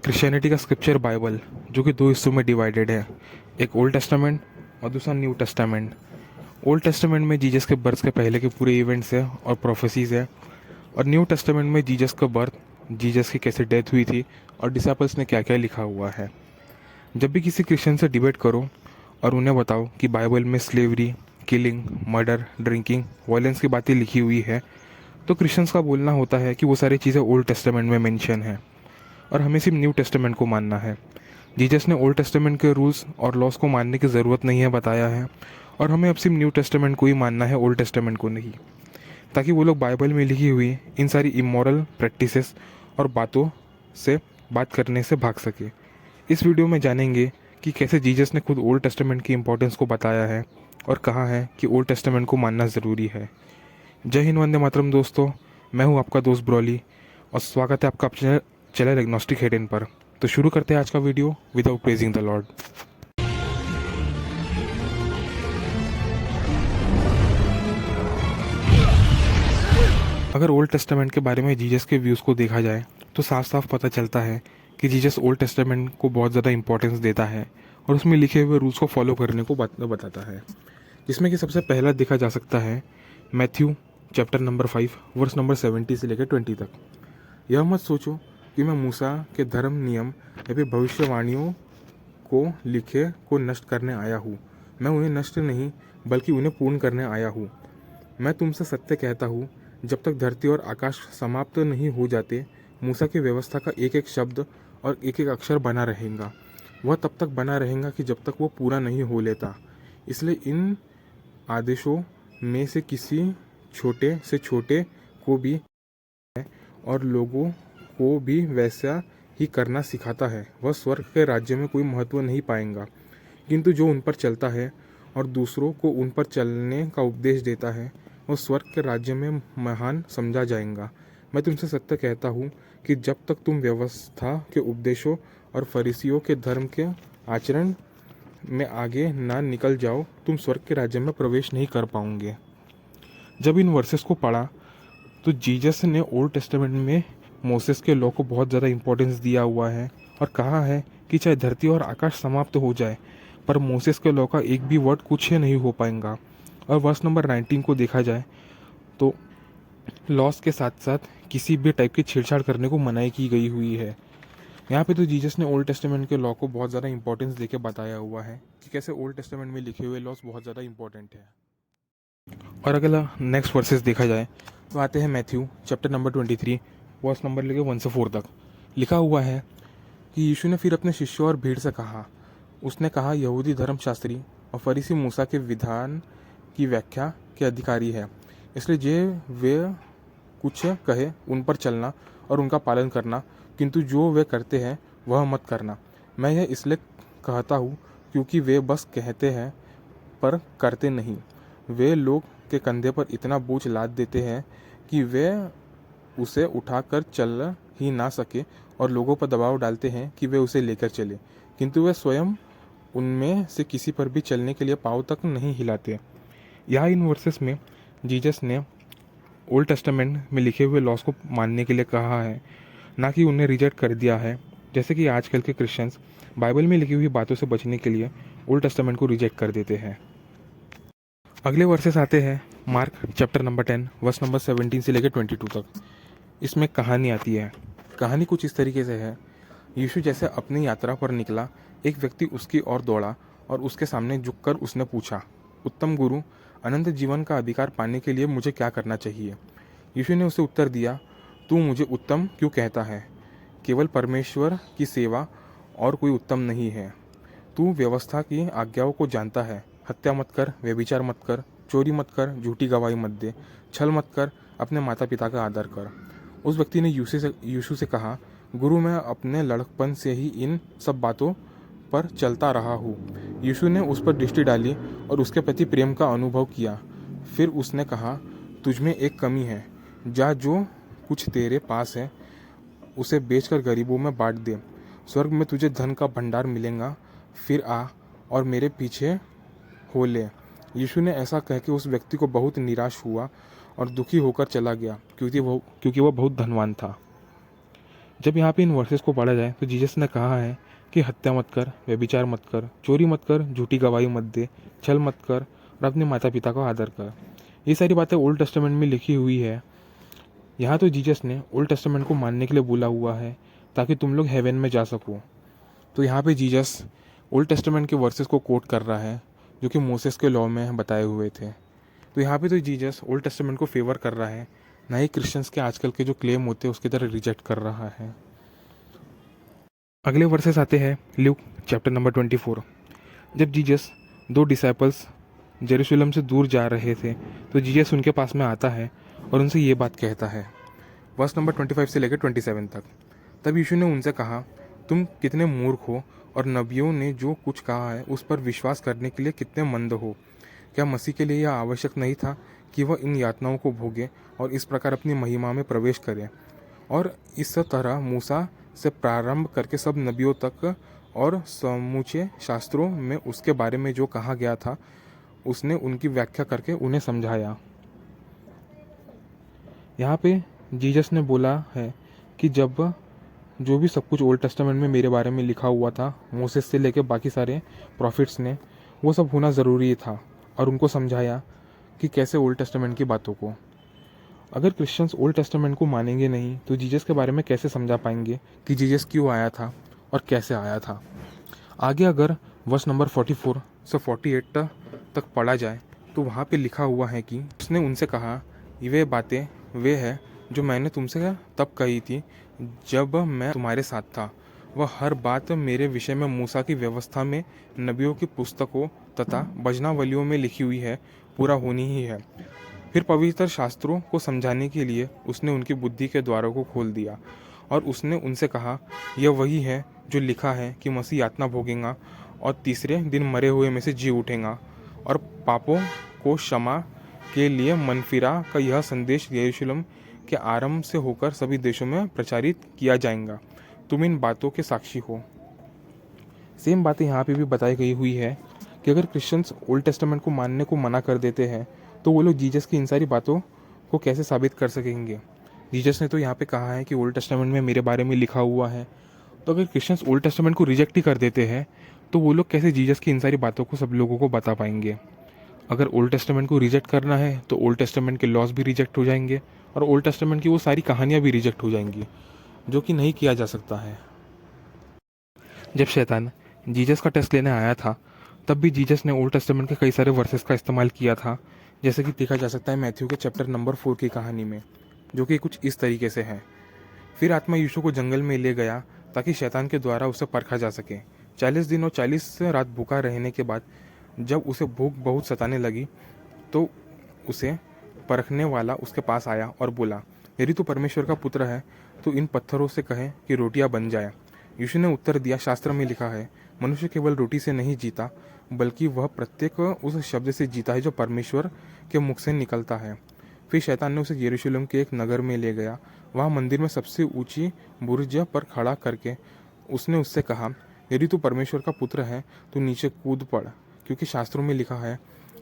Christianity का scripture Bible जो कि दो हिस्सों में डिवाइडेड है, एक ओल्ड टेस्टामेंट और दूसरा न्यू टेस्टामेंट। ओल्ड टेस्टामेंट में जीसस के बर्थ के पहले के पूरे इवेंट्स है और प्रोफेसीज है, और न्यू टेस्टामेंट में जीसस का बर्थ, जीसस की कैसे डेथ हुई थी और डिसाइपल्स ने क्या क्या लिखा हुआ है। जब भी किसी क्रिश्चियन से डिबेट करो और उन्हें बताओ कि बाइबल में slavery, killing, murder, drinking, violence की बातें लिखी हुई है, तो क्रिश्चियंस का बोलना होता है कि वो सारी चीज़ें ओल्ड टेस्टामेंट में मेंशन है और हमें सिर्फ न्यू टेस्टामेंट को मानना है। जीसस ने ओल्ड टेस्टामेंट के रूल्स और लॉस को मानने की ज़रूरत नहीं है बताया है, और हमें अब सिर्फ न्यू टेस्टामेंट को ही मानना है, ओल्ड टेस्टामेंट को नहीं, ताकि वो लोग बाइबल में लिखी हुई इन सारी इमोरल प्रैक्टिसेस और बातों से बात करने से भाग सके। इस वीडियो में जानेंगे कि कैसे जीसस ने खुद ओल्ड टेस्टामेंट की इंपॉर्टेंस को बताया है और कहा है कि ओल्ड टेस्टामेंट को मानना ज़रूरी है। जय हिंद, वंदे मातरम दोस्तों। मैं हूं आपका दोस्त ब्रॉली और स्वागत है आपका अपने चैनल एग्नोस्टिक हेडन पर। तो शुरू करते हैं आज का video without praising the Lord. अगर ओल्ड टेस्टामेंट के बारे में जीसस के व्यूज़ को देखा जाए तो साफ साफ पता चलता है कि जीसस ओल्ड टेस्टामेंट को बहुत ज़्यादा इंपॉर्टेंस देता है और उसमें लिखे हुए रूल्स को फॉलो करने को बताता है, जिसमें कि सबसे पहला देखा जा सकता है Matthew chapter number 5 verse number 70 से लेकर 20 तक। यह मत सोचो कि मैं मूसा के धर्म नियम या फिर भविष्यवाणियों को लिखे को नष्ट करने आया हूँ। मैं उन्हें नष्ट नहीं बल्कि उन्हें पूर्ण करने आया हूँ। मैं तुमसे सत्य कहता हूँ, जब तक धरती और आकाश समाप्त नहीं हो जाते, मूसा की व्यवस्था का एक एक शब्द और एक एक अक्षर बना रहेगा। वह तब तक बना रहेगा कि जब तक वो पूरा नहीं हो लेता। इसलिए इन आदेशों में से किसी छोटे से छोटे को भी और लोगों को भी वैसा ही करना सिखाता है, वह स्वर्ग के राज्य में कोई महत्व नहीं पाएगा। किंतु जो उन पर चलता है और दूसरों को उन पर चलने का उपदेश देता है, वह स्वर्ग के राज्य में महान समझा जाएगा। मैं तुमसे सत्य कहता हूँ कि जब तक तुम व्यवस्था के उपदेशों और फरीसियों के धर्म के आचरण में आगे ना निकल जाओ, तुम स्वर्ग के राज्य में प्रवेश नहीं कर पाओगे। जब इन वर्सेस को पढ़ा तो जीसस ने ओल्ड टेस्टामेंट में मोसेस के लॉ को बहुत ज़्यादा इंपॉर्टेंस दिया हुआ है और कहा है कि चाहे धरती और आकाश समाप्त हो जाए, पर मोसेस के लॉ का एक भी वर्ड कुछ नहीं हो पाएगा। और वर्स नंबर 19 को देखा जाए तो लॉस के साथ साथ किसी भी टाइप की छेड़छाड़ करने को मनाही की गई हुई है। यहाँ पे तो जीसस ने ओल्ड टेस्टामेंट के लॉ को बहुत ज़्यादा इंपॉर्टेंस देके बताया हुआ है कि कैसे ओल्ड टेस्टामेंट में लिखे हुए लॉस बहुत ज़्यादा इंपॉर्टेंट है। और अगला नेक्स्ट वर्सेस देखा जाए तो आते हैं Matthew chapter number 23 verse number लेके 1 से 4 तक। लिखा हुआ है कि यीशु ने फिर अपने शिष्यों और भीड़ से कहा, उसने कहा, यहूदी धर्मशास्त्री और फरीसी मूसा के विधान की व्याख्या के अधिकारी है, इसलिए जे वे कुछ कहे उन पर चलना और उनका पालन करना, किंतु जो वे करते हैं वह मत करना। मैं यह इसलिए कहता हूँ क्योंकि वे बस कहते हैं पर करते नहीं। वे लोग के कंधे पर इतना बोझ लाद देते हैं कि वे उसे उठाकर चल ही ना सके और लोगों पर दबाव डालते हैं कि वे उसे लेकर चले, किंतु वे स्वयं उनमें से किसी पर भी चलने के लिए पाँव तक नहीं हिलाते। यहाँ इन वर्सेस में जीसस ने ओल्ड टेस्टामेंट में लिखे हुए लॉस को मानने के लिए कहा है, ना कि उन्हें रिजेक्ट कर दिया है, जैसे कि आजकल के क्रिश्चियंस बाइबल में लिखी हुई बातों से बचने के लिए ओल्ड टेस्टामेंट को रिजेक्ट कर देते हैं। अगले वर्सेस आते हैं Mark chapter number 10 verse number 17 से लेकर 22 तक। इसमें कहानी आती है। कहानी कुछ इस तरीके से है, यीशु जैसे अपनी यात्रा पर निकला, एक व्यक्ति उसकी ओर दौड़ा और उसके सामने झुककर उसने पूछा, उत्तम गुरु, अनंत जीवन का अधिकार पाने के लिए मुझे क्या करना चाहिए? यीशु ने उसे उत्तर दिया, तू मुझे उत्तम क्यों कहता है? केवल परमेश्वर की सेवा और कोई उत्तम नहीं है। तू व्यवस्था की आज्ञाओं को जानता है, हत्या मत कर, व्यभिचार मत कर, चोरी मत कर, झूठी गवाही मत दे, छल मत कर, अपने माता पिता का आदर कर। उस व्यक्ति ने यीशु से कहा, गुरु, मैं अपने लड़कपन से ही इन सब बातों पर चलता रहा हूँ। यीशु ने उस पर दृष्टि डाली और उसके प्रति प्रेम का अनुभव किया। फिर उसने कहा, तुझमें एक कमी है, जा जो कुछ तेरे पास है उसे बेचकर गरीबों में बांट दे, स्वर्ग में तुझे धन का भंडार मिलेगा, फिर आ और मेरे पीछे हो ले। यीशु ने ऐसा कह के उस व्यक्ति को बहुत निराश हुआ और दुखी होकर चला गया, क्योंकि वह बहुत धनवान था। जब यहाँ पे इन वर्सेस को पढ़ा जाए तो जीसस ने कहा है कि हत्या मत कर, व्यभिचार मत कर, चोरी मत कर, झूठी गवाही मत दे, छल मत कर और अपने माता पिता को आदर कर। ये सारी बातें ओल्ड टेस्टामेंट में लिखी हुई है। यहाँ तो जीसस ने ओल्ड टेस्टामेंट को मानने के लिए बोला हुआ है ताकि तुम लोग हेवन में जा सको। तो यहाँ पे जीसस ओल्ड टेस्टामेंट के वर्सेस को कोट कर रहा है जो कि मोसेस के लॉ में बताए हुए थे। तो यहाँ पे तो जीसस ओल्ड टेस्टामेंट को फेवर कर रहा है, ना ही क्रिश्चियंस के आजकल के जो क्लेम होते हैं उसकी तरह रिजेक्ट कर रहा है। अगले वर्सेस आते हैं ल्यूक चैप्टर नंबर 24। जब जीसस 2 डिसाइपल्स जेरूशलम से दूर जा रहे थे तो जीसस उनके पास में आता है और उनसे ये बात कहता है, वर्स नंबर 25 से लेकर 27 तक। तब यीशु ने उनसे कहा, तुम कितने मूर्ख हो और नबियों ने जो कुछ कहा है उस पर विश्वास करने के लिए कितने मंद हो। क्या मसीह के लिए यह आवश्यक नहीं था कि वह इन यातनाओं को भोगे और इस प्रकार अपनी महिमा में प्रवेश करे। और इस तरह मूसा से प्रारंभ करके सब नबियों तक और समूचे शास्त्रों में उसके बारे में जो कहा गया था उसने उनकी व्याख्या करके उन्हें समझाया। यहाँ पे जीसस ने बोला है कि जब जो भी सब कुछ ओल्ड टेस्टामेंट में मेरे बारे में लिखा हुआ था, मोसेस से लेकर बाकी सारे प्रॉफिट्स ने, वो सब होना ज़रूरी था और उनको समझाया कि कैसे ओल्ड टेस्टामेंट की बातों को। अगर क्रिश्चियंस ओल्ड टेस्टामेंट को मानेंगे नहीं तो जीसस के बारे में कैसे समझा पाएंगे कि जीसस क्यों आया था और कैसे आया था। आगे अगर वर्स नंबर 44 से 48 तक पढ़ा जाए तो वहाँ पे लिखा हुआ है कि उसने उनसे कहा, वे बातें वे है जो मैंने तुमसे तब कही थी जब मैं तुम्हारे साथ था। वह हर बात मेरे विषय में मूसा की व्यवस्था में, नबियों की पुस्तकों तथा भजनावलियों में लिखी हुई है, पूरा होनी ही है। फिर पवित्र शास्त्रों को समझाने के लिए उसने उनकी बुद्धि के द्वारों को खोल दिया और उसने उनसे कहा, यह वही है जो लिखा है कि मसीह यातना भोगेगा और तीसरे दिन मरे हुए में से जी उठेगा और पापों को क्षमा के लिए मनफिरा का यह संदेश यरूशलेम के आरंभ से होकर सभी देशों में प्रचारित किया जाएगा। तुम इन बातों के साक्षी हो। सेम बातें यहाँ पे भी बताई गई हुई है कि अगर क्रिश्चियंस ओल्ड टेस्टामेंट को मानने को मना कर देते हैं तो वो लोग जीसस की इन सारी बातों को कैसे साबित कर सकेंगे। जीसस ने तो यहाँ पे कहा है कि ओल्ड टेस्टामेंट में मेरे बारे में लिखा हुआ है, तो अगर क्रिश्चियंस ओल्ड टेस्टामेंट को रिजेक्ट ही कर देते हैं तो वो लोग कैसे जीसस की इन सारी बातों को सब लोगों को बता पाएंगे। अगर ओल्ड टेस्टामेंट को रिजेक्ट करना है तो ओल्ड टेस्टामेंट के लॉज भी रिजेक्ट हो जाएंगे और ओल्ड टेस्टामेंट की वो सारी कहानियाँ भी रिजेक्ट हो जाएंगी, जो कि नहीं किया जा सकता है। जब शैतान जीसस का टेस्ट लेने आया था तब भी जीसस ने ओल्ड टेस्टामेंट के कई सारे वर्सेस का इस्तेमाल किया था, जैसे कि देखा जा सकता है मैथ्यू के चैप्टर नंबर 4 की कहानी में, जो कि कुछ इस तरीके से है। फिर आत्मा यीशु को जंगल में ले गया ताकि शैतान के द्वारा उसे परखा जा सके। 40 दिन और 40 रात भूखा रहने के बाद जब उसे भूख बहुत सताने लगी तो उसे परखने वाला उसके पास आया और बोला, यदि तू परमेश्वर का पुत्र है तो इन पत्थरों से कहे कि रोटियां बन जाए। यीशु ने उत्तर दिया, शास्त्र में लिखा है, मनुष्य केवल रोटी से नहीं जीता बल्कि वह प्रत्येक उस शब्द से जीता है जो परमेश्वर के मुख से निकलता है। फिर शैतान ने उसे यरूशलेम के एक नगर में ले गया। वहाँ मंदिर में सबसे ऊंची बुर्ज पर खड़ा करके उसने उससे कहा, यदि तू परमेश्वर का पुत्र है तो नीचे कूद पड़, क्योंकि शास्त्रों में लिखा है,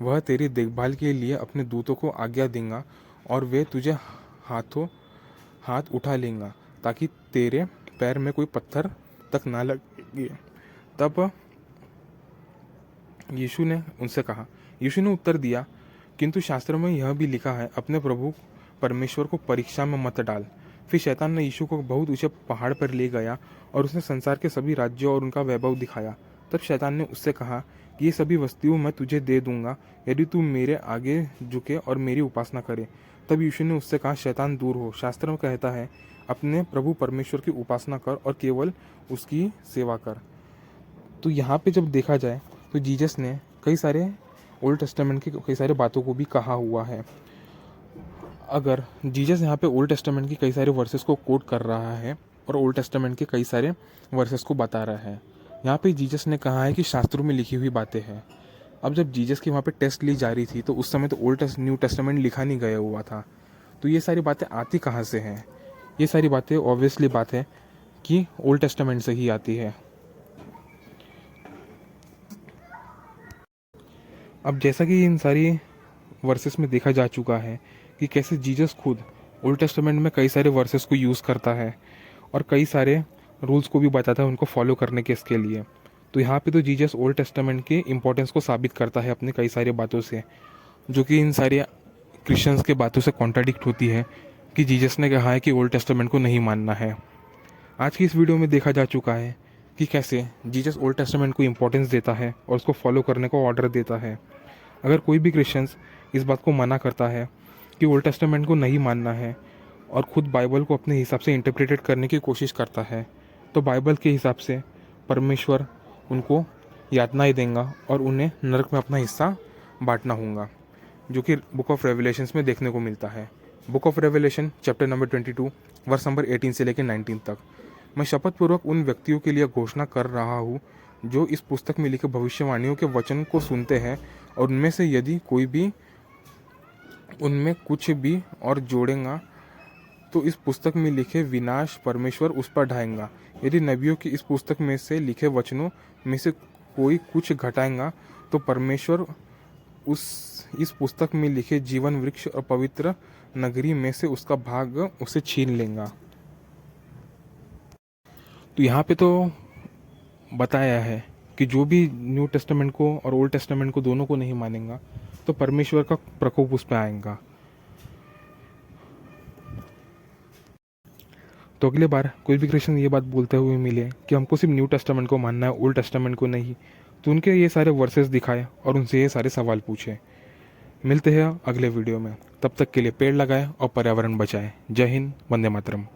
वह तेरी देखभाल के लिए अपने दूतों को आज्ञा देगा और वे तुझे हाथ उठा लेंगे ताकि तेरे पैर में कोई पत्थर तक ना लगे। तब यीशु ने उनसे कहा, यीशु ने उत्तर दिया, किंतु शास्त्र में यह भी लिखा है, अपने प्रभु परमेश्वर को परीक्षा में मत डाल। फिर शैतान ने यीशु को बहुत ऊंचे पहाड़ पर ले गया और उसने संसार के सभी राज्यों और उनका वैभव दिखाया। तब शैतान ने उससे कहा कि ये सभी वस्तुएं मैं तुझे दे दूंगा यदि तू मेरे आगे झुके और मेरी उपासना करे। तब यीशु ने उससे कहा, शैतान दूर हो, शास्त्र में कहता है, अपने प्रभु परमेश्वर की उपासना कर और केवल उसकी सेवा कर। तो यहाँ पे जब देखा जाए तो जीसस ने कई सारे ओल्ड टेस्टामेंट की कई सारे बातों को भी कहा हुआ है। अगर जीसस यहाँ पे ओल्ड टेस्टामेंट की कई सारे वर्सेस को कोट कर रहा है और ओल्ड टेस्टामेंट के कई सारे वर्सेस को बता रहा है, यहाँ पे जीसस ने कहा है कि शास्त्रों में लिखी हुई बातें हैं। अब जब जीसस की वहाँ पे टेस्ट ली जा रही थी तो उस समय तो न्यू टेस्टामेंट लिखा नहीं गया हुआ था, तो ये सारी बातें आती कहाँ से हैं? ये सारी बातें ऑब्वियसली बात है कि ओल्ड टेस्टामेंट से ही आती है। अब जैसा कि इन सारी वर्सेस में देखा जा चुका है कि कैसे जीसस खुद ओल्ड टेस्टामेंट में कई सारे वर्सेस को यूज़ करता है और कई सारे रूल्स को भी बताता है उनको फॉलो करने के इसके लिए। तो यहाँ पे तो जीसस ओल्ड टेस्टामेंट के इम्पोर्टेंस को साबित करता है अपने कई सारी बातों से, जो कि इन सारे क्रिश्चियंस के बातों से कॉन्ट्राडिक्ट होती है कि जीसस ने कहा है कि ओल्ड टेस्टामेंट को नहीं मानना है। आज की इस वीडियो में देखा जा चुका है कि कैसे जीसस ओल्ड टेस्टामेंट को इम्पोर्टेंस देता है और उसको फॉलो करने को ऑर्डर देता है। अगर कोई भी क्रिश्चियंस इस बात को मना करता है कि ओल्ड टेस्टामेंट को नहीं मानना है और ख़ुद बाइबल को अपने हिसाब से इंटरप्रेटेड करने की कोशिश करता है, तो बाइबल के हिसाब से परमेश्वर उनको यातनाएं देगा और उन्हें नरक में अपना हिस्सा बांटना होगा, जो कि बुक ऑफ रेवलेशंस में देखने को मिलता है। Book of Revelation chapter number 22 verse number 18 से लेकर 19 तक। मैं शपथपूर्वक उन व्यक्तियों के लिए घोषणा कर रहा हूँ जो इस पुस्तक में लिखे भविष्यवाणियों के वचन को सुनते हैं, और उनमें से यदि कोई भी उनमें कुछ भी और जोड़ेगा तो इस पुस्तक में लिखे विनाश परमेश्वर उस पर ढाएगा। यदि नबियों की इस पुस्तक में से लिखे वचनों में से कोई कुछ घटाएगा तो परमेश्वर इस पुस्तक में लिखे जीवन वृक्ष और पवित्र नगरी में से उसका भाग उसे छीन लेगा। तो यहाँ पे तो बताया है कि जो भी न्यू टेस्टामेंट को और ओल्ड टेस्टामेंट को दोनों को नहीं मानेगा तो परमेश्वर का प्रकोप उस पर आएगा। तो अगली बार कोई भी क्रिश्चियन ये बात बोलते हुए मिले कि हमको सिर्फ न्यू टेस्टामेंट को मानना है, ओल्ड टेस्टामेंट को नहीं, तो उनके ये सारे वर्सेस दिखाए और उनसे ये सारे सवाल पूछे। मिलते हैं अगले वीडियो में, तब तक के लिए पेड़ लगाएं और पर्यावरण बचाएं। जय हिंद, वंदे मातरम।